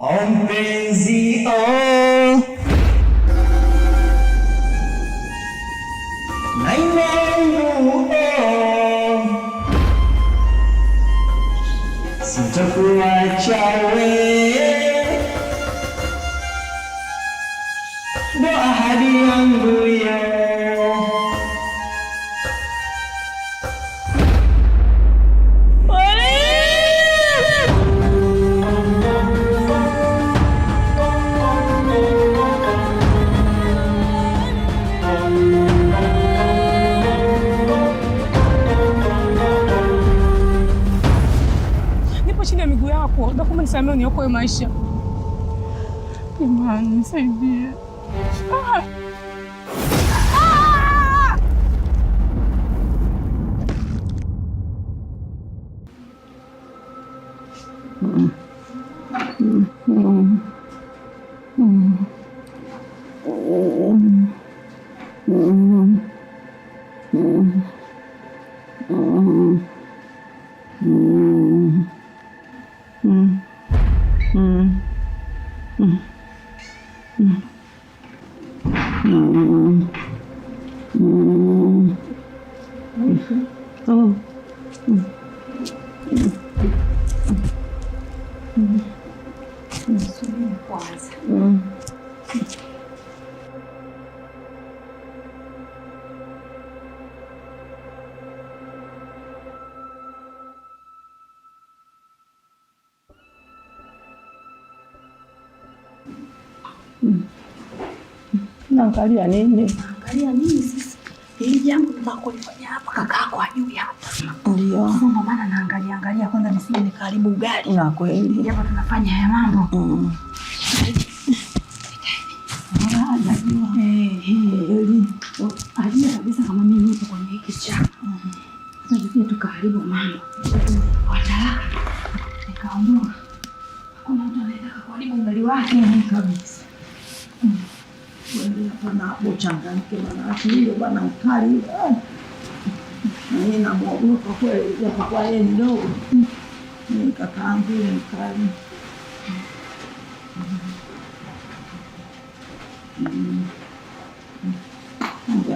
Mpenzi sitakuacha wewe, ndo ahadi yangu ya Naomba nisamehe, niokoe maisha. Jamani, nisaidie. Naangalia nini? Naangalia nini sisi? Hili jambo tunakolifanya hapa kakako ajui hapa. Ndio. Ndio maana naangalia kwanza nisije nikaribu ugali. Na kweli. Jambo tunafanya haya mambo. Ajua kabisa kama mimi nipo kwenye hiki chama. Sasa tukaharibu mambo. Watalaka. Nikaondoka. Hakuna mtu anataka kuharibu ugali wake kabisa. Bwana uchangamke bwana, hiyo bwana ukali. Mimi namuogopa kweli, japo kwa yeye ndogo. Ni kakaangu yule mkali.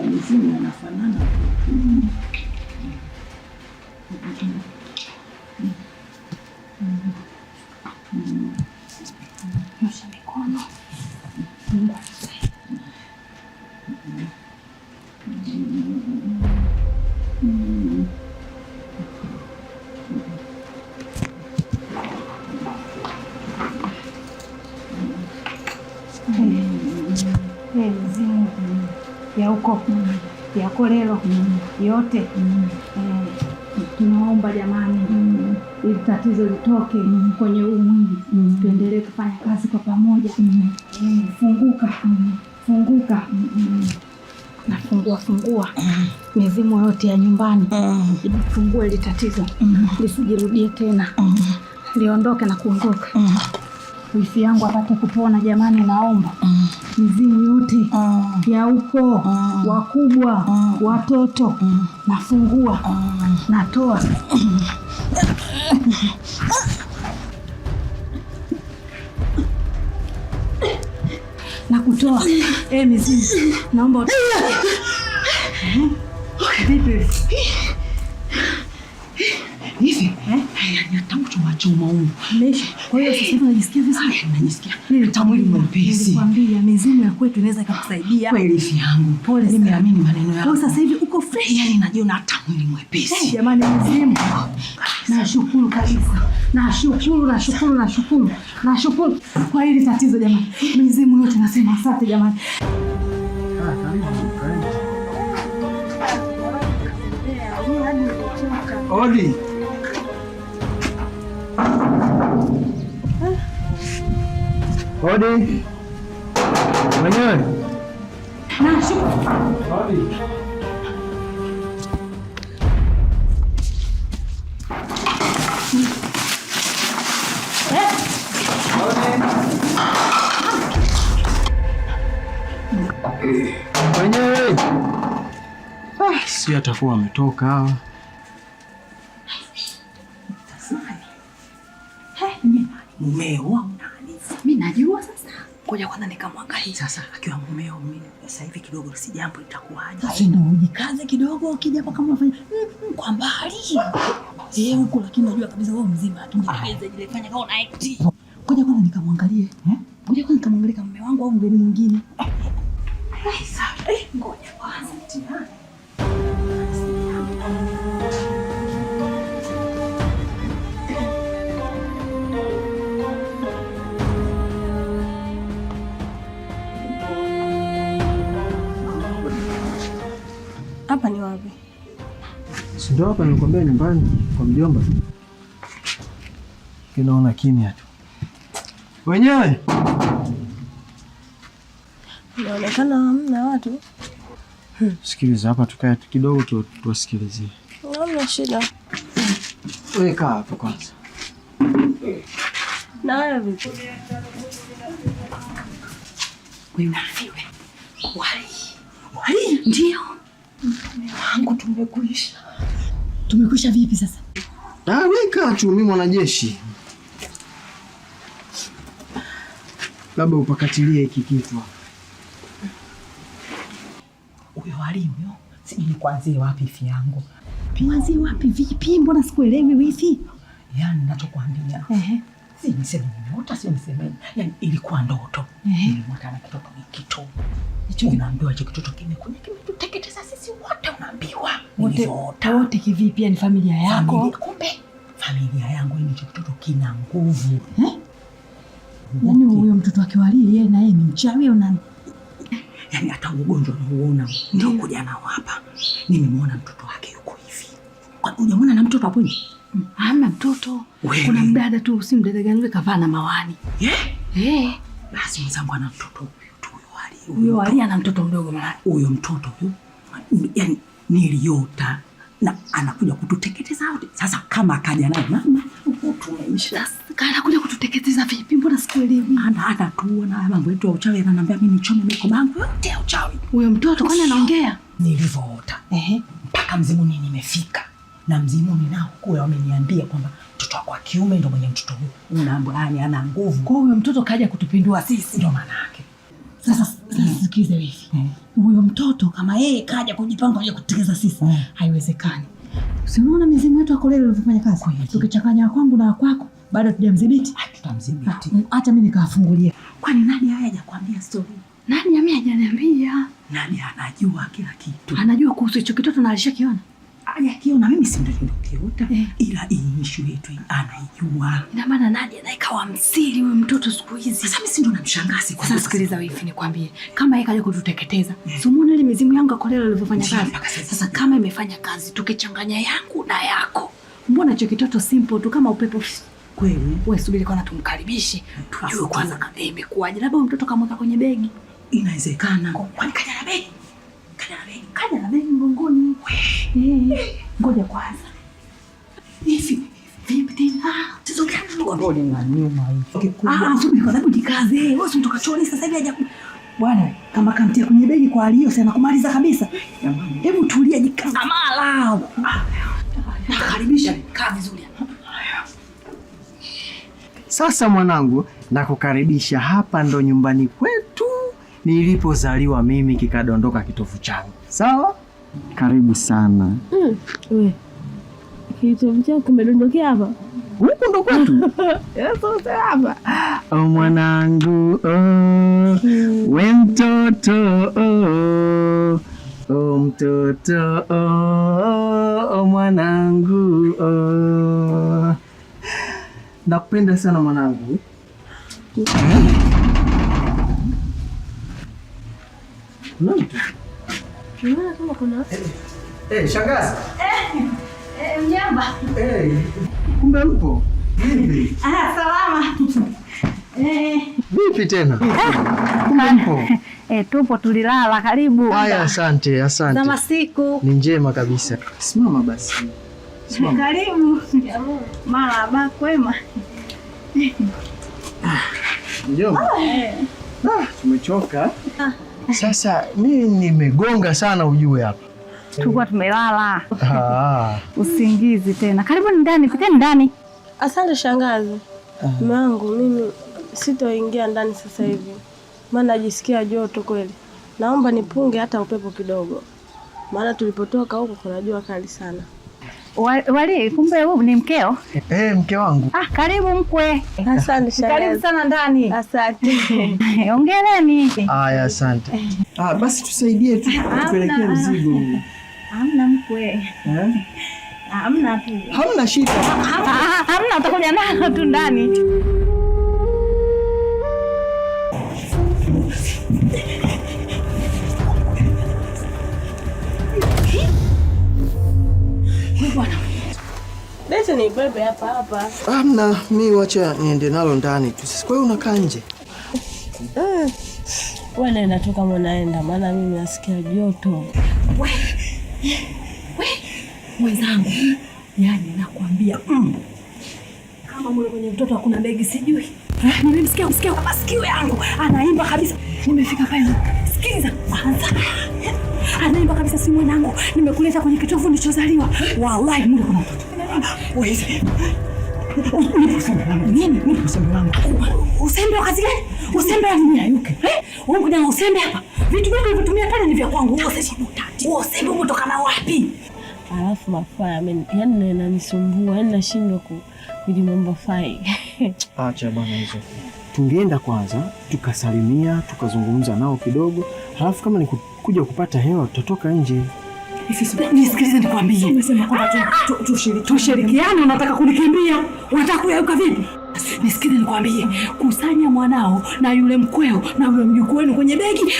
Mzima anafanana. Nyosha mikono. Ya huko ya kolelo yote tunaomba jamani, ili tatizo litoke kwenye huu mwili, tuendelee kufanya kazi kwa pamoja. Funguka fungua mizimu yote ya nyumbani, fungue ili tatizo lisijirudie tena, liondoke na kuondoka. Wifi yangu apate kupona jamani, naomba mizimu yote ya huko, wakubwa, watoto, nafungua, natoa. Na kutoa. Mizimu, naomba. Vipi? Hivi? Haya tangu chuma huko. Mesha. Kwa hiyo sasa hivi unajisikia vizuri? Najisikia. Nitamwili mwepesi. Nilikwambia mizimu ya kwetu inaweza ikukusaidia. Kweli wifi yangu. Pole, nimeamini maneno yako. Kwa sasa hivi uko fresh. Yaani najiona hata mwili mwepesi. Jamani mizimu. Nashukuru kabisa. Nashukuru kwa hili tatizo jamani. Mizimu yote nasema asante jamani. Odi. Odi. Mwenyewe. Nashukuru. Odi. Mwenyewe. Si atakuwa ametoka hawa. Mumeo nani Mimi najua sasa. Ngoja kwanza nikamwangalia. Sasa akiwa mumeo mimi sasa hivi kidogo si jambo litakuaje? Sasa ndio ujikaze kidogo ukija hapa kama unafanya kwa mbali. Huko lakini unajua kabisa wewe mzima akijikaza jilefanya kama una act. Ngoja kwanza nikamwangalie. Ngoja kwanza nikamwangalie kama mume wangu au mgeni mwingine. Sasa ngoja kwanza mtihani. Hapa ni wapi? Si ndio hapa nilikwambia nyumbani kwa mjomba. Kinaona kimya tu. Wenyewe. Inaonekana hamna watu. Sikiliza hapa tukae kidogo tuwasikilizie. Hamna shida. Wewe kaa hapo kwanza. Na wewe vipi? Wewe unafiwe. Wali ndio. Wangu tumekwisha. Tumekwisha vipi sasa? Weka tu mimi mwanajeshi. Labda upakatilie hiki kitu. Huyo wali huyo. Sijui kuanzia wapi ifi yangu. Kuanzia wapi vipi? Mbona sikuelewi wifi? Yaani ninachokuambia. Si niseme nimeota, si niseme. Yaani ilikuwa ndoto. Nilimwota na kitoto kitu. Hicho unaambiwa hicho kitoto kimetuteketeza sisi wote unaambiwa. Wote kivipi? Yani familia yako? Kumbe familia yangu ni hicho kitoto kina nguvu. Yaani huyo mtoto wake Wali yeye na yeye ni mchawi au nani? Yaani hata ugonjwa unaoona ndio kuja nao hapa. Nimemwona mtoto wake yuko hivi. Kwa unamwona na mtoto hapo nje? Hamna mtoto. Kuna mdada tu, si mdada gani yule kavaa na mawani. Basi mzangu ana mtoto huyo Wali. Huyo Wali ana mtoto mdogo mwana. Huyo mtoto huyo yaani niliota na anakuja kututeketeza wote. Sasa kama akaja naye mama tumeisha. Kana kuja kututeketeza vipi? Mbona sikuelewi? Hata tuona mambo yetu ya uchawi ananiambia mimi nichome mikoba yangu yote ya uchawi. Huyo mtoto kwani anaongea? Nilivyoota. Mpaka mzimuni nimefika. Na mzimuni nao kwa wameniambia kwamba mtoto wako wa kiume ndio mwenye mtoto huyu. Unaambiwa yani ana nguvu. Kwa hiyo mtoto kaja kutupindua sisi ndio maana yake. Sasa sikize wifi. Huyo mtoto kama yeye kaja kujipanga kuja kuteketeza sisi, haiwezekani. Si unaona mizimu yetu akolele ilivyofanya kazi? Tukichanganya kwangu na kwako, baada tujamdhibiti. Tutamdhibiti. Acha mimi nikawafungulia. Kwani nani hajakwambia story? Nani mimi hajaniambia? Nani anajua kila kitu? Anajua kuhusu hicho kitoto na alishakiona. Hajakiona, mimi si ndio kiota. Ila hii issue yetu anaijua. Ina maana Nadia anaikawa msiri huyo mtoto siku hizi. Sasa mimi si ndo namshangazi kwa sasa. Sikiliza wifi nikwambie, kama yeye kaja kututeketeza, si umeona ile mizimu yangu akolele ilivyofanya kazi? Sasa kama imefanya kazi tukichanganya yangu na yako, mbona hicho kitoto simple tu kama upepo kweli? Wewe subiri kwanza tumkaribishe, tujue kwanza kama imekuaje. Labda mtoto kamweka kwenye begi. Inawezekana. Kwani kaja na begi? Kaja na begi mgongoni. Ngoja kwanza. Hivi vipi tena? Tatizo gani ndogo na nyuma hivi? Subiri kwa sababu jikaze. Wewe si mtoka choni sasa hivi haja. Bwana, kama kamtia kwenye begi kwa alio sana kumaliza kabisa. Hebu tulia jikaze. Amala. Nakaribisha, kaa vizuri. Sasa mwanangu, nakukaribisha hapa ndo nyumbani kwetu nilipozaliwa mimi kikadondoka kitovu changu. Sawa? Karibu sana. Wewe. Kitovu chako kimedondokea hapa? Huko ndo kwetu. Sasa hapa. Mwanangu, we mtoto, mtoto, mwanangu, nakupenda sana mwanangu. Unaona kama kuna shangazi. Mjomba. Kumbe mpo? Vipi? Salama. Vipi tena? Kumbe mpo? Tupo tulilala, karibu. Haya, asante. Zama siku. Ni njema kabisa. Simama basi. Simama. Karibu. Marahaba, kwema. Mjomba. Tumechoka. Sasa mimi nimegonga sana ujue hapa. Tulikuwa tumelala. Usingizi tena. Karibu ndani, piteni ndani. Asante shangazi. Mume wangu mimi sitoingia ndani sasa hivi, maana najisikia joto kweli. Naomba nipunge hata upepo kidogo, maana tulipotoka huko kuna jua kali sana. Wali, kumbe wewe ni mkeo? Mke wangu. Karibu mkwe. Asante shangazi. Karibu sana ndani. Asante. Hongereni. Aya, asante. Basi tusaidie tu tupelekee mzigo. Hamna mkwe. Hamna tu. Hamna shida. Hamna, utakuja nalo tu ndani. Leta ni bebe hapa. Hamna, mimi wacha niende nalo ndani tu. Kwa hiyo unakaa nje? Wewe nenda tu kama unaenda, maana mimi nasikia joto. Mwenzangu, yani nakwambia kama mule kwenye mtoto hakuna begi sijui. Nimemsikia kwa masikio yangu anaimba kabisa. Nimefika pale. Sikiliza, anaimba kabisa, si mwanangu, nimekuleta kwenye kitovu nilichozaliwa. Wallahi mule kuna mtoto. Wewe nini? Usembe wangu. Usembe wakati gani? Usembe wa nini ayuke? Wewe kuna usembe hapa. Vitu vingi vilivyotumia pale ni vya kwangu. Usembe umetoka wapi? Alafu mafaya yani yananisumbua, yani nashindwa kujimomba fai. Acha bwana hizo. Tungeenda kwanza, tukasalimia, tukazungumza nao kidogo, halafu kama ni kuja kupata hewa tutatoka nje. Nisikilize nikwambie. Umesema kwamba tushirikiane, unataka kunikimbia? Unataka kuyauka vipi? Nisikilize nikwambie, kusanya mwanao na yule mkweo na yule mjukuu wenu kwenye begi.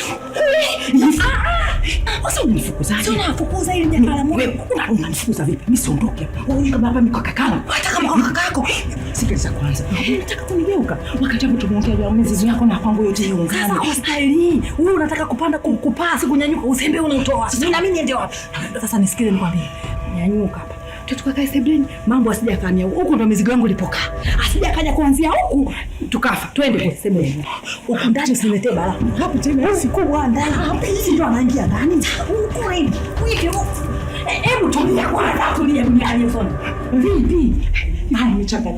Sasa unifukuzaje? Sio nafukuza ile jakala moyo. Unanifukuza vipi? Mimi siondoke hapa. Wewe kama baba mko kakala. Hata kama kwa kakako. Sikiliza kwanza. Unataka kunigeuka? Wakati hapo tumeongea juu mizizi yako na kwangu yote hiyo ngani. Sasa kwa staili wewe unataka kupanda kupaa kunyanyuka, usembe unautoa. Sasa na mimi niende wapi? Sasa nisikilize nikwambie. Nyanyuka hapa. Tutukakae sebleni, mambo asijakamia huko, ndo mizigo yangu ilipokaa. Asijakaja kuanzia huku tukafa. Twende kwa sebleni. Huko ndani usiletee balaa. Hapo tena sikubwa ndani. Hapo hizi ndo anaingia ndani. Huko hivi. Wiki huko. Hebu tulia kwanza, tulia duniani usoni. Vipi?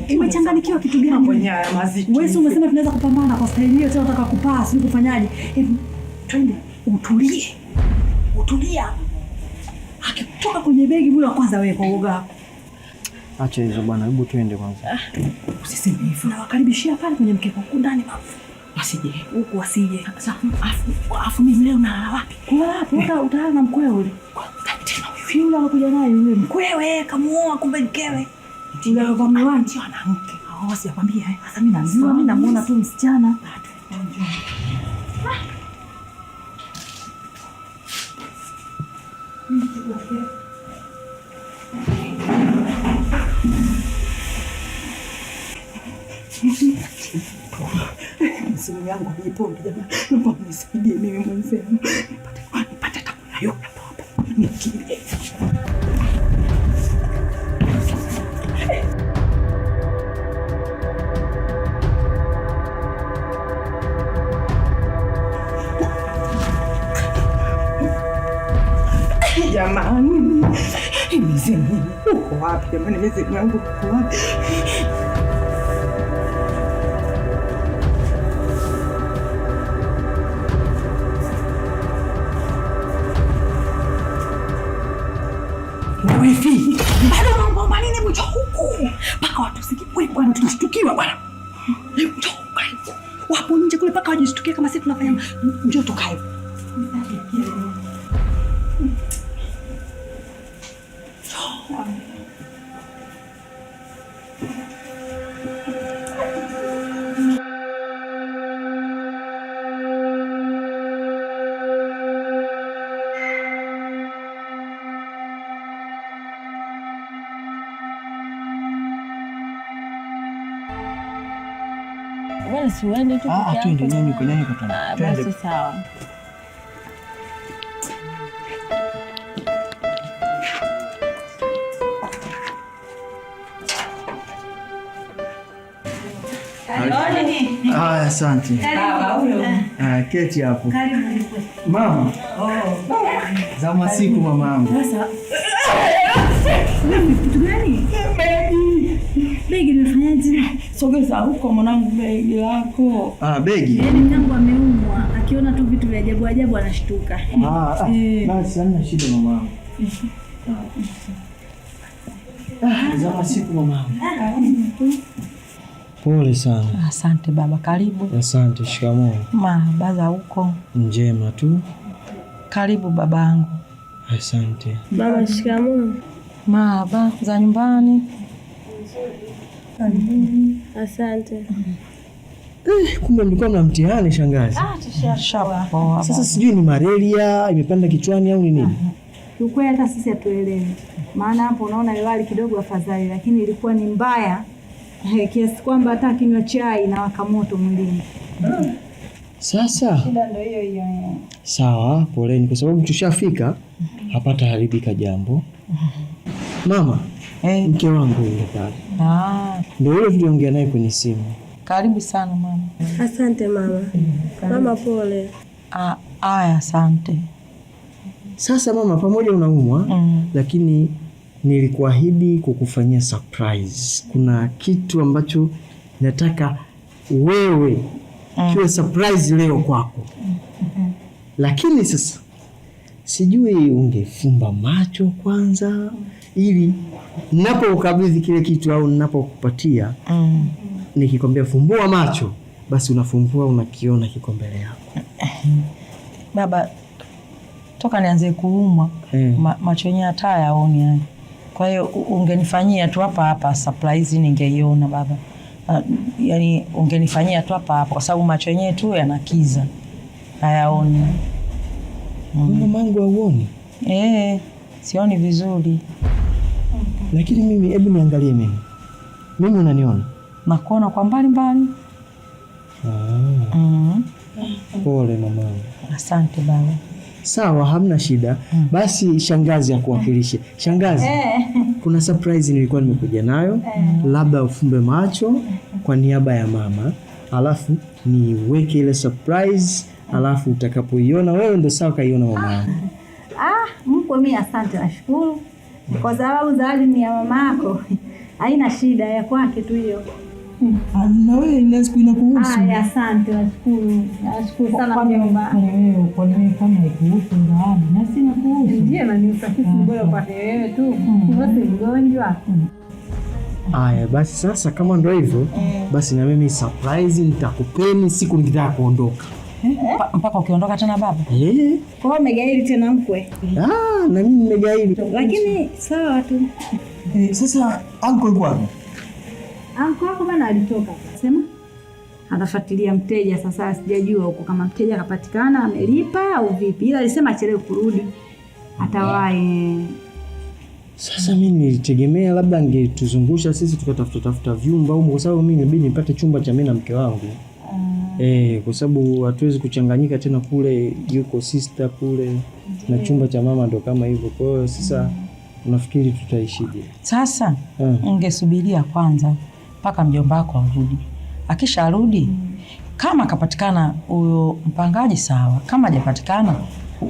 Imechanganikiwa kitu gani? Kwenye maziki. Wewe umesema tunaweza kupambana kwa staili hiyo, tena unataka kupaa, si kufanyaje? Hebu twende, utulie. Utulia. Akitoka kwenye begi mule wa kwanza wewe kwa uoga wako. Acha hizo bwana, hebu twende kwanza. Usiseme hivyo. Na wakaribishia pale kwenye mkeka huko ndani mafu. Wasije huko, wasije. Sasa afu mimi leo na wapi? Kwa hapo utaana na mkweo yule. Tena huyu yule anakuja naye yule mkwewe kamuoa kumbe mkewe. Ndio kama wanti mwanamke. Hao sikwambia sasa mimi namjua, mimi namuona tu msichana. Msimu yangu ipo jamani. Naomba mnisaidie mimi mwenzenu. Nipate takula yote hapa. Nikimbie. Jamani, mizimu uko wapi jamani? Mizimu yangu uko wapi? Wewe bado mambo manene mcho huku paka watu sikiwe bwana, tunashtukiwa bwana. Mcho wapo nje kule paka wajishtukie kama sisi tunafanya. Njoo tukae. Wewe si uende tu. Twende nyanyuka twende. Basi sawa. Asante. Keti hapo. Mama. Za masiku mamangu. Sasa kitu gani? Begi nimefanyaje? Sogeza huko mwanangu begi lako. Begi. Yaani mwanangu ameumwa, akiona tu vitu vya ajabu ajabu anashtuka. Basi hamna shida mama. Zama siku mama. Pole sana. Asante baba, karibu. Asante, shikamoo. Baza huko. Njema tu. Karibu babangu. Asante. Mama, shikamoo. Baba za nyumbani. Asante. Kumbe mlikuwa mna mtihani shangazi. Tushapoa. Sasa sijui ni malaria imepanda kichwani au ni nini? Ukweli hata sisi hatuelewi. Maana hapo unaona lewali kidogo afadhali, lakini ilikuwa ni mbaya. Kiasi kwamba hata kinywa chai na waka moto mwilini. Sasa Shida ndio hiyo hiyo. sawa, poleni kwa sababu tushafika hapata haribika jambo. Mama, mke wangu yule pale. Ndio yule tuliongea naye kwenye simu. Karibu sana mama. Asante mama. Mama pole. Asante. Sasa mama, pamoja unaumwa lakini nilikuahidi kukufanyia surprise. Kuna kitu ambacho nataka wewe kiwe surprise leo kwako. Lakini sasa sijui ungefumba macho kwanza ili ninapokabidhi kile kitu au ninapokupatia nikikwambia fumbua macho basi unafumbua unakiona kiko mbele yako. Baba, toka nianze kuumwa macho yenyewe hata yaoni yani. Kwa hiyo ungenifanyia tu hapa surprise ningeiona baba. Yani ungenifanyia tu hapa kwa sababu macho yenyewe tu yanakiza. Hayaoni. Mamangu hauoni? Sioni vizuri. Lakini mimi, hebu niangalie mimi. Mimi unaniona? Nakuona kwa mbali mbali. Pole mamangu. Asante baba. Sawa, hamna shida. Basi shangazi akuwakilishe. Shangazi, kuna surprise nilikuwa nimekuja nayo. Labda ufumbe macho kwa niaba ya mama. Alafu niweke ile surprise. Alafu utakapoiona wewe ndio sawa kaiona mama. Mkwe mimi asante, nashukuru. Kwa sababu zawadi ni ya mama yako. Haina shida, ya kwake tu hiyo. Na wewe ile siku inakuhusu. Asante, nashukuru. Nashukuru sana mjomba. Kwa nini kama ikuhusu zawadi? Na sina kuhusu. Ndiye na ni usafiri bora kwa wewe tu. Wewe mgonjwa. Aya, basi sasa kama ndio hivyo, basi na mimi surprise nitakupeni siku nikitaka kuondoka. Mpaka ukiondoka tena baba? Kwa hiyo umegaili tena mkwe? Na mimi nimegaili. Lakini sawa tu. Sasa uncle yuko wapi? Uncle wako bana alitoka. Sema anafuatilia mteja, sasa sijajua huko kama mteja akapatikana amelipa au vipi. Ila alisema achelewe kurudi. Atawahi. Sasa mimi nilitegemea labda angetuzungusha sisi tukatafuta vyumba huko kwa sababu mimi inabidi nipate chumba cha mimi na mke wangu. Kwa sababu hatuwezi kuchanganyika tena, kule yuko sister kule na chumba cha mama ndo kama hivyo. Kwa hiyo sasa unafikiri tutaishije? Sasa ungesubiria kwanza mpaka mjomba wako arudi. Akisharudi kama akapatikana huyo mpangaji sawa, kama hajapatikana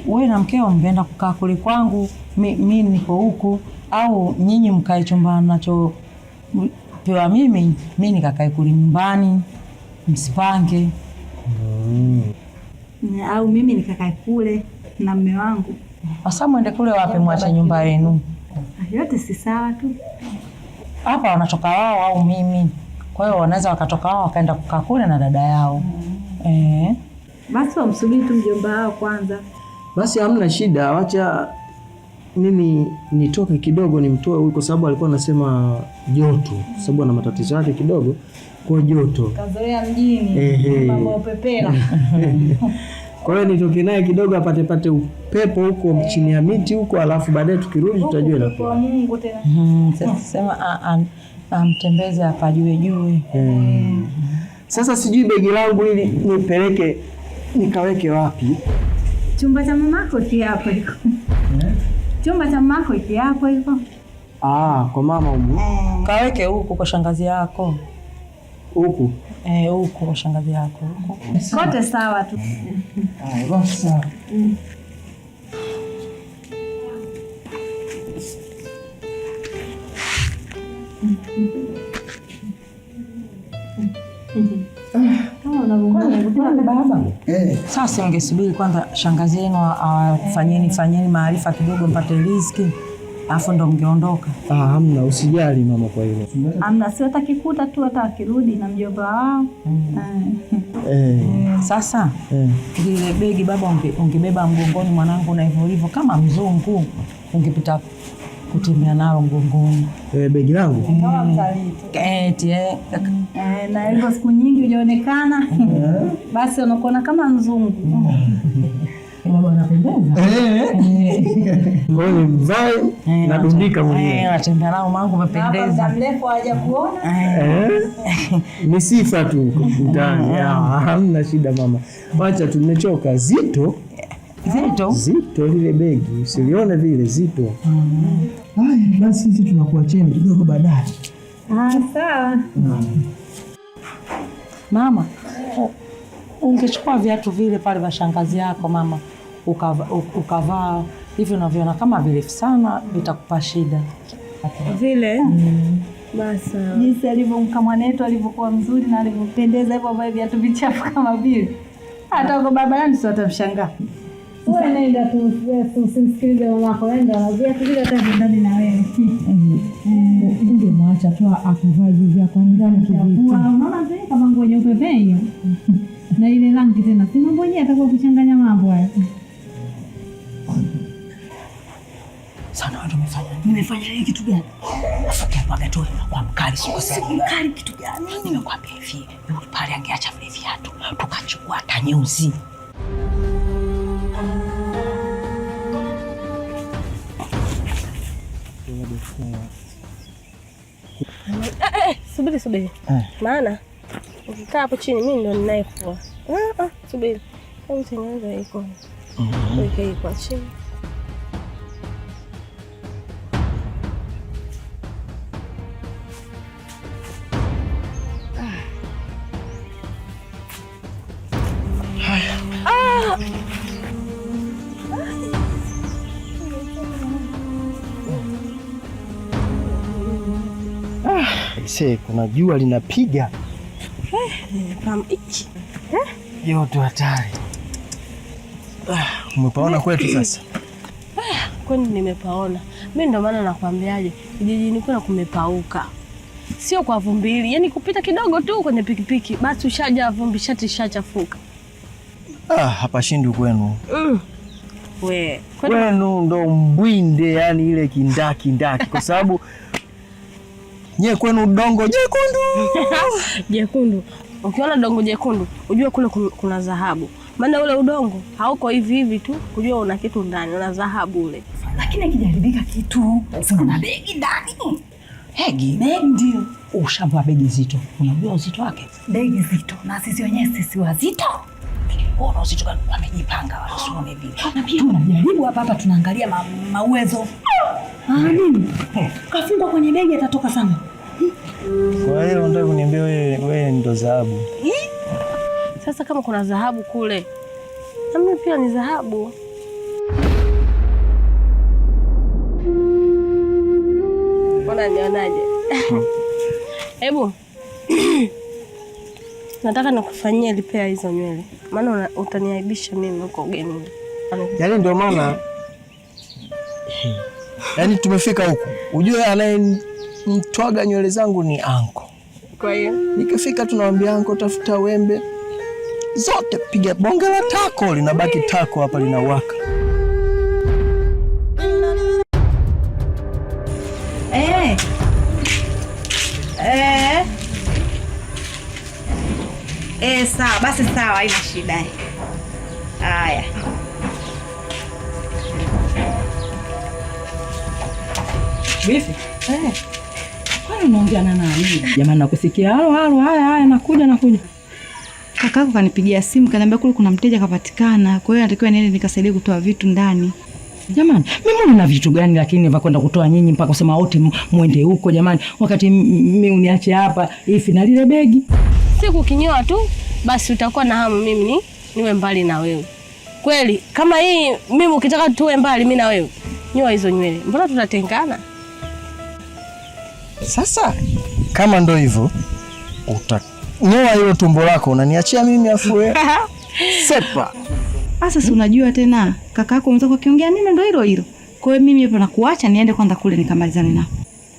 wewe na mkeo mgeenda kukaa kule kwangu, mimi niko huku, au nyinyi mkae chumba nacho pewa mimi nikakae kule nyumbani. Msipange. Au mimi nikakae kule na mume wangu. Asa mwende kule wapi, mwache nyumba yenu? Yote si sawa tu. Hapa wanatoka wao au mimi. Kwa hiyo wanaweza wakatoka wao wakaenda kukaa kule na dada yao. Basi wamsubiri tu mjomba wao kwanza. Basi hamna shida, wacha mimi nitoke kidogo nimtoe huko, sababu alikuwa anasema joto, sababu ana matatizo yake kidogo kwa joto. Kazoea mjini, mambo ya pepela. Kwa hiyo nitoke naye kidogo apate upepo huko chini ya miti huko, alafu baadaye tukirudi tutajua inakuwa. Mungu tena. Sema amtembeze apajue juu. Sasa sijui begi langu ili nipeleke nikaweke wapi? Chumba cha mamako ki hapo iko. Chumba cha mamako ki hapo iko. Kwa mama huko. Kaweke huko kwa shangazi yako. Huko. Huko kwa shangazi yako huko. Kote sawa tu. Basi sawa. baba. Sasa ungesubiri kwanza shangazi yenu fanyeni maarifa kidogo mpate riziki. Afu ndo mngeondoka. Hamna, usijali mama kwa hilo. Hamna, si watakikuta tu hata akirudi na mjomba wao. Sasa ile begi baba ungebeba mgongoni mwanangu na hivyo kama mzungu ungepita kutembea nalo mgongoni. Begi langu kama mtalii. Na hivyo siku nyingi hujaonekana. Basi unakuona kama mzungu. Baba anapendeza. Wewe mvae na dundika mwenyewe. Anatembea nao mangu umependeza. Muda mrefu haja kuona. Ni sifa tu ndani. Hamna shida mama. Wacha tumechoka zito lile begi. Usilione vile zito. Haya basi sisi tunakuacheni kidogo baadaye. Sawa. Mama, ungechukua viatu vile pale vya shangazi yako mama, ukavaa hivyo unavyoona kama virefu sana vitakupa shida. Vile? Basi. Jinsi alivyomka mwanetu alivyokuwa mzuri na alivyopendeza hivyo vile viatu vichafu kama vile. Hata kwa barabarani sio atamshangaa. Wewe nenda tu usimsikilize mamako, nenda anajua vile hata ndani na wewe. Ungemwacha tu akavaa vyako ndani kivipi? Unaona vile kama nguo nyeupe hiyo. Na ile rangi tena. Si mambo yenyewe atakuwa kuchanganya mambo haya. Sana watu nimefanya hiki kitu gani? Afukia kwa tu kwa mkali siko sasa. Mkali kitu gani? Nimekwambia hivi, yule pale angeacha vile viatu, tukachukua hata nyeusi. Subiri. Maana ukikaa hapo chini mimi ndo ninayefua. Subiri. Hebu tengeneza iko. Weka iko chini. Kuna jua linapiga. Joto hatari. Umepaona kwetu sasa? Kwani nimepaona. Mimi ndo maana nakwambiaje, kijijini kuna kumepauka. Sio kwa vumbi hili, yani kupita kidogo tu kwenye pikipiki, basi ushaja vumbi shati shachafuka. Hapa shindu kwenu. Kwenu ndo mbwinde, yani ile kindaki kwa sababu nye kwenu dongo jekundu. Jekundu. Ukiona dongo jekundu, ujue kule kuna dhahabu. Maana ule udongo hauko hivi tu, ujue una kitu ndani, una dhahabu ule. Lakini akijaribika kitu, kuna begi ndani. Begi ndio. Ushavaa begi zito. Unajua uzito wake? Begi zito. Na sisi wenyewe sisi wazito. Ona uzito gani wamejipanga wasome vile. Na pia tunajaribu hapa tunaangalia mauwezo. Nini? Kafungwa kwenye begi atatoka sana. Kwa hiyo unataka kuniambia wewe ndo dhahabu? Sasa kama kuna dhahabu kule, na mimi pia ni dhahabu. Unanionaje? Hebu nataka nikufanyie repair hizo nywele. Maana utaniaibisha mimi huko ugenini. Yaani ndio maana yaani tumefika huku. Ujue anayenitwaga nywele zangu ni anko. Kwa hiyo nikifika tunamwambia anko, tafuta wembe zote, piga bonge la tako, linabaki tako hapa linawaka. Sawa, basi sawa, haina shida. Haya. Vipi? Kwani unaongea na nani? Jamani nakusikia. Haya nakuja. Kakako kanipigia simu kaniambia kule kuna mteja kapatikana. Kwa hiyo natakiwa niende nikasaidie kutoa vitu ndani. Jamani, mimi nina vitu gani lakini vakwenda kutoa nyinyi mpaka kusema wote muende huko jamani, wakati mimi uniache hapa hivi na lile begi. Siku kinyoa tu basi utakuwa na hamu mimi niwe mbali na wewe. Kweli kama hii mimi ukitaka tuwe mbali mimi na wewe, nyoa hizo nywele. Mbona tunatengana? Sasa kama ndo hivyo Ngoa hilo tumbo lako unaniachia mimi afu wewe. Sepa. Sasa si unajua tena kaka yako mzako akiongea nini ndio hilo hilo. Kwa hiyo mimi hapo nakuacha niende kwanza kule nikamalizane nao.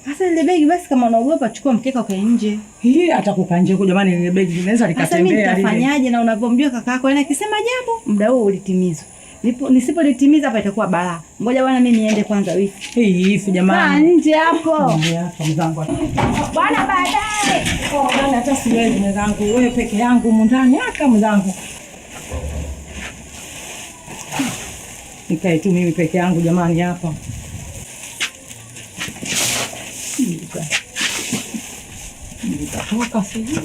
Sasa ile begi basi kama unaogopa chukua mkeka ukae nje. Hii atakuka nje huko jamani, ile begi linaweza likatembea. Sasa mimi nitafanyaje na unavyomjua kaka yako yeye akisema jambo muda huo ulitimizwa. Nisipolitimiza hapa itakuwa balaa. Ngoja bwana mimi niende kwanza wifi. Hii jamani. Nje hapo. Nje hapo mzangu. Bwana baadaye. Bwana hata siwezi mzangu. Wewe peke yangu mundani haka mzangu. Nikae tu mimi peke yangu jamani hapa. Nitatoka sasa.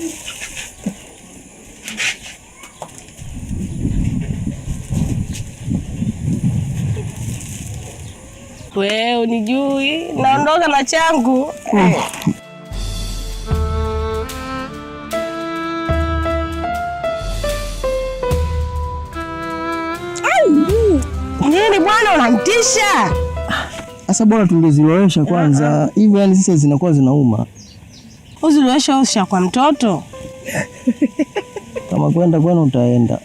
Wewe unijui, naondoka na changu. Nini bwana unamtisha? Sasa bora tungezilowesha kwanza. Hivyo yani sasa zinakuwa zinauma. Uzilowesha usha kwa mtoto. Kama kwenda kwenu utaenda.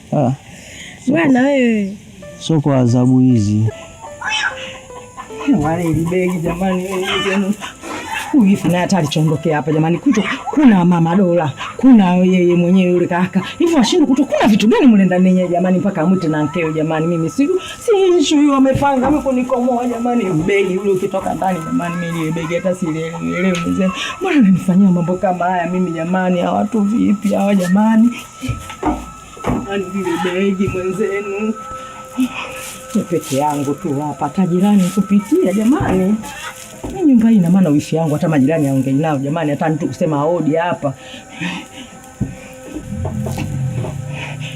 Bwana wewe. Sio kwa adhabu hizi. Wale libegi jamani wewe. Huyu naye hata alichondokea hapa jamani, kuto kuna mama Dola, kuna yeye mwenyewe yule kaka. Hivi washindwa kuto kuna vitu gani mle ndani yenyewe jamani, mpaka amwite na nkeo jamani. Mimi si issue hiyo amepanga mimi kunikomoa jamani, begi yule ukitoka ndani jamani, mimi ile begi hata sielewi mzee. Mbona ananifanyia mambo kama haya mimi jamani, hawa watu vipi hawa jamani? Ani ile begi mwenzenu. Ni peke yangu tu hapa, tajirani kupitia jamani. Mimi nyumba hii ina maana wifi yangu, hata majirani aongee nao jamani, hata mtu kusema hodi hapa.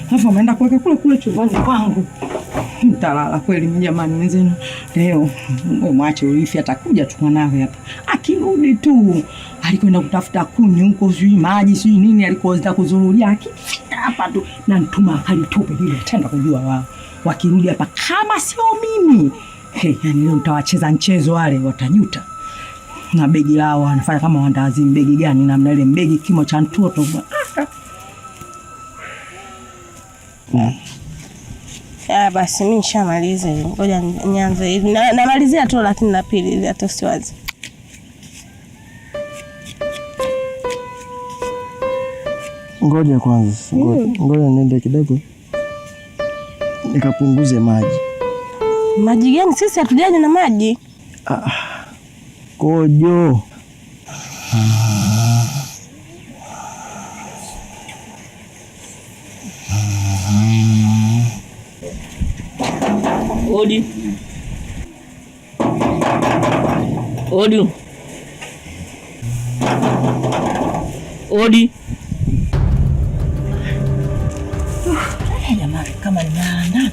Hapo ameenda kuweka kule chumbani kwangu. Mtalala kweli mimi jamani wenzenu. Leo mwache wifi atakuja tu mwanawe hapa. Akirudi tu alikwenda kutafuta kuni huko, sijui maji, sijui nini alikoza kuzurudia, akifika hapa tu na ntuma akalitupe lile, tenda kujua wao. Wakirudi hapa kama sio mimi. Yani leo nitawacheza mchezo wale watajuta. Na begi lao anafanya kama wandazi, begi gani namna ile, begi kimo cha mtoto. Basi mimi nishamaliza hivi. Ngoja nianze hivi. Namalizia tu lakini na pili hata usiwazi. Ngoja kwanza. Ngoja niende kidogo. Nikapunguze maji. Maji gani? Sisi hatujaje na maji. Kojo. Odi. Odi. Odi. Jamani kama nana.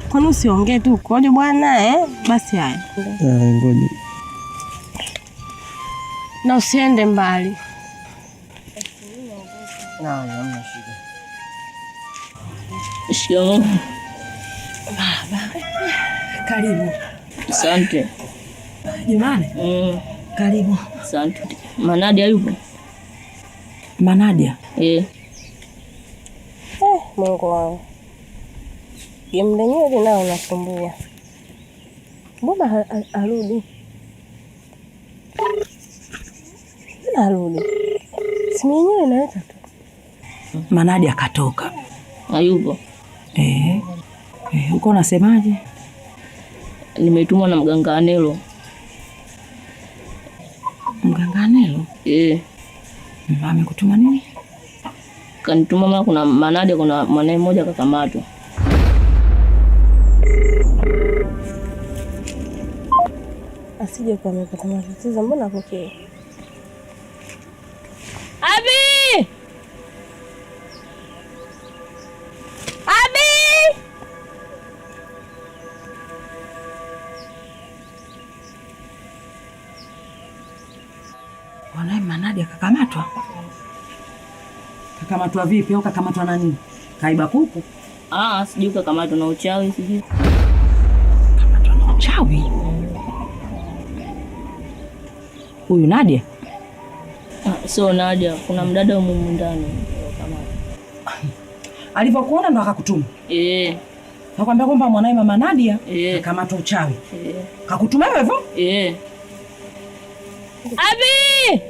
Kwani usiongee tu koje bwana Basi haya. Ngoja. Na usiende mbali. Hamna shida. Shikamoo. Baba. Karibu. Asante. Jamani. Karibu. Asante. Manadia yupo? Manadia? Mungu wangu. Game lenyewe linao nasumbua. Mbona arudi? Arudi. Simu yenyewe inaleta tu. Manadia katoka. Hayupo. Uko unasemaje? Nimetumwa na mganga Anelo. Mganga Anelo? Amekutuma nini? Kanituma mama, kuna Manadia, kuna mwanae mmoja kakamatwa. Asije kwa amepata matatizo, mbona apokee? Abi! Wanae Manadia kakamatwa? Kakamatwa vipi au kakamatwa na nini? Kaiba kuku? Sijui kakamatwa na uchawi sijui. Kakamatwa na uchawi? Huyu Nadia? Sio Nadia, kuna mdada humu ndani. Alivyokuona ndo akakutuma? Nakwambia kwamba mwanae Mama Nadia akamata uchawi. Kakutuma hivyo? Abi!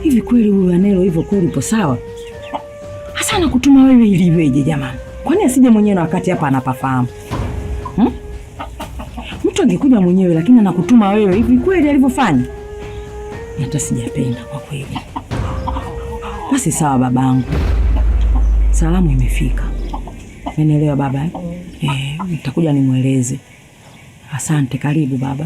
Hivi kweli huyu Anelo hivyo kweli upo sawa? Hasa anakutuma wewe ili iweje jamani? Kwani asije mwenyewe na wakati hapa anapafahamu? Mtu angekuja mwenyewe lakini anakutuma wewe hivi kweli alivyofanya? Hata sijapenda kwa kweli. Basi sawa babangu. Salamu imefika. Umenielewa baba? Nitakuja nimweleze. Asante, karibu baba.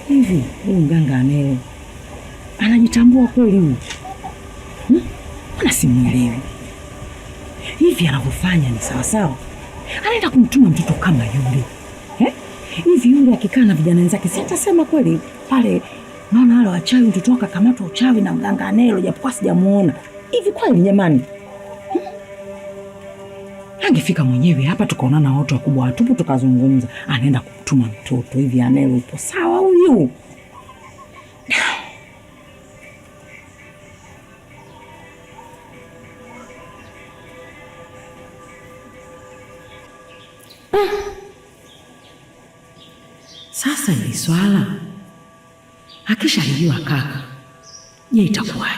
Hivi huyu mganga Anelo anajitambua kweli huyu? Mbona simuelewi? Hivi anavyofanya ni sawa sawa? Anaenda kumtuma mtoto kama yule. Hivi yule akikaa na vijana wenzake si atasema kweli pale naona wale wachawi mtoto wake akamatwa uchawi na mganga Anelo japokuwa sijamuona. Hivi kweli jamani? Angefika mwenyewe hapa tukaonana wote wakubwa watupu tukazungumza. Anaenda kumtuma mtoto. Hivi Anelo upo sawa huyu? Sasa hili swala akishalijua kaka, je, itakuwaje?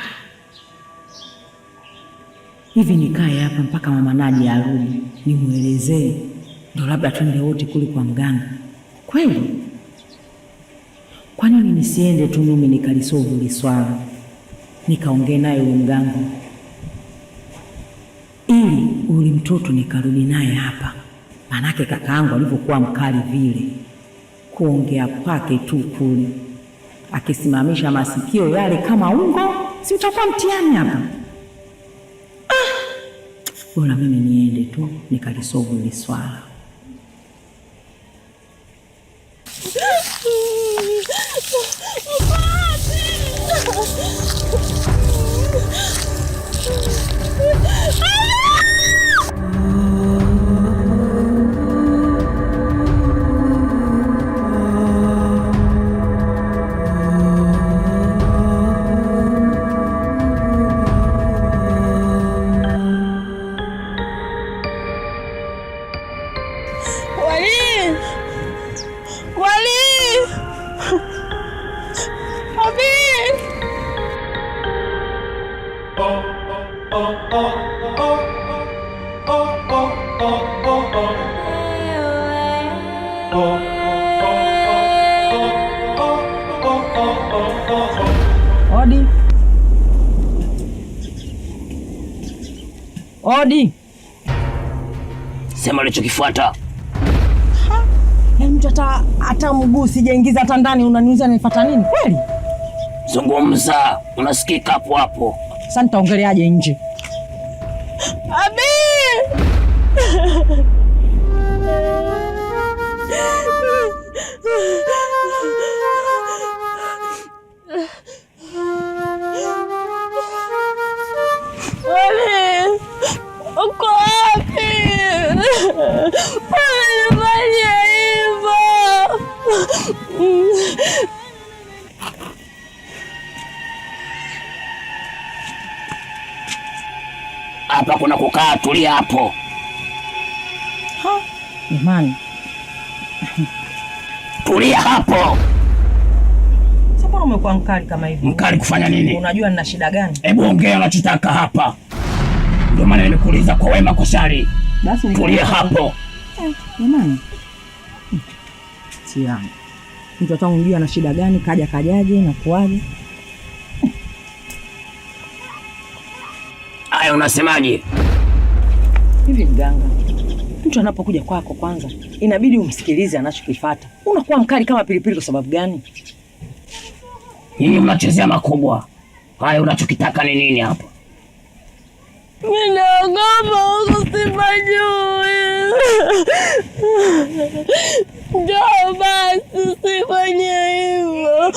Hivi nikae hapa mpaka Mama Nadia arudi nimuelezee ndo labda twende wote kule kwa mganga kweli? Kwa nini nisiende tu mimi nikalisolve hili swala nikaongee naye yule mganga ili ule mtoto nikarudi naye hapa? Manake kakaangu alivyokuwa mkali vile kuongea kwake tu kule akisimamisha masikio yale kama ungo, si utakuwa mtihani hapa? Bora mimi niende tu nikalisolve hili swala. Odi. Odi. Sema ulichokifuata. Mtu hata mguu sijaingiza hata ndani unaniuliza nifuata nini kweli? Zungumza, unasikika hapo hapo. Sasa nitaongeleaje nje? Abi! Wale, uko wapi? Unanifanya hivyo? Hapa kuna kukaa, tulia hapo. Imani. Tulia hapo. Sasa umekuwa mkali kama hivi. Mkali kufanya nini? Unajua nina shida gani? Hebu ongea unachotaka hapa. Ndio maana nimekuuliza kwa wema kwa shari. Basi tulia hapo. Imani. Tia. Mtu atamjua ana shida gani, kajaje na kuaje. Aya, unasemaje? Hivi mganga, mtu anapokuja kwako kwanza inabidi umsikilize anachokifuata. Unakuwa mkali kama pilipili kwa sababu gani? Hii mnachezea makubwa. Haya, unachokitaka ni nini hapa? Mimi naogopa usifanywe. Njoo basi usifanye hivyo.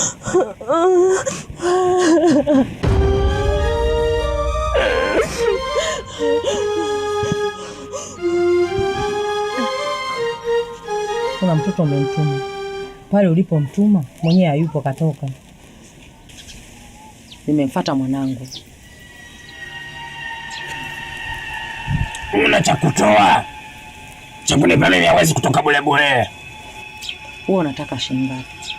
Kuna mtoto umemtuma. Pale ulipomtuma mwenyewe hayupo, katoka. Nimemfuata mwanangu. Una cha kutoa? Cha kunipa mimi hawezi kutoka bure bure. Wewe unataka shilingi ngapi?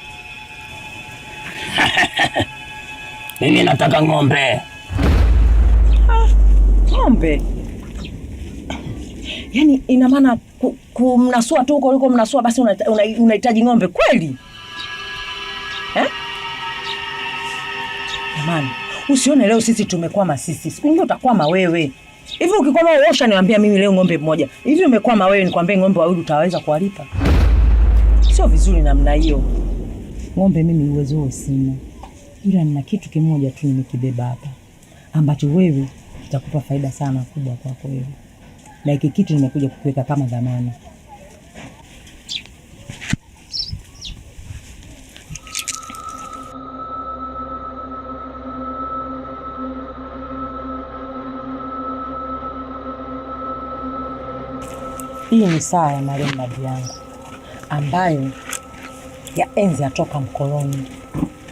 Mimi nataka ng'ombe. Ng'ombe? Yaani ina maana kumnasua tu huko uliko mnasua basi unahitaji ng'ombe kweli? Jamani, usione leo sisi tumekwama sisi. Siku nyingine utakwama wewe. Hivi ukikwama wewe niambia mimi leo ng'ombe mmoja. Hivi umekwama wewe nikwambie ng'ombe wawili utaweza kuwalipa? Sio vizuri namna hiyo. Ng'ombe mimi uwezo huo sina. Ila nina kitu kimoja tu nimekibeba hapa ambacho wewe kitakupa faida sana kubwa kwako wewe. Na hiki kitu nimekuja kukuweka kama dhamana. Hii ni saa ya marehemu babu yangu ambayo ya enzi atoka mkoloni,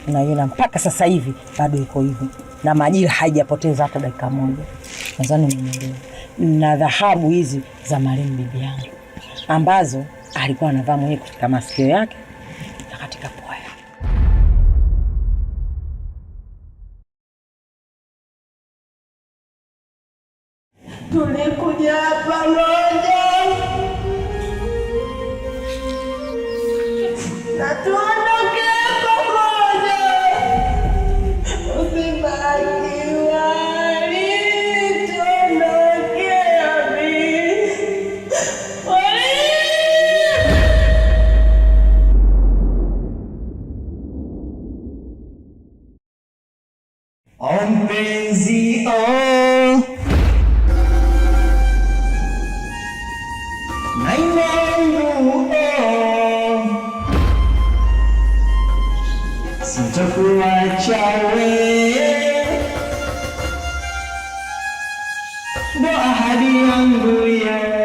na yule mpaka sasa hivi bado iko hivi na majira haijapoteza hata dakika moja. Nadhani mnaelewa. Na dhahabu hizi za marehemu bibi yangu ambazo alikuwa anavaa mwenyewe katika masikio yake na katika pua yake. Tulikuja pamoja na tuondoke pamoja, usibaki wali, tuondoke mpenzi sitakuacha wewe, ndo ahadi yangu ya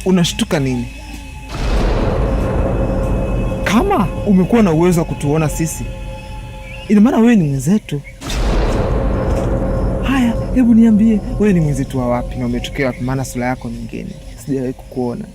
Unashtuka nini? Kama umekuwa na uwezo wa kutuona sisi, ina maana wewe ni mwenzetu. Haya, hebu niambie, wewe ni mwenzetu wa wapi na umetokea wapi? Maana sura yako nyingine sijawahi kukuona.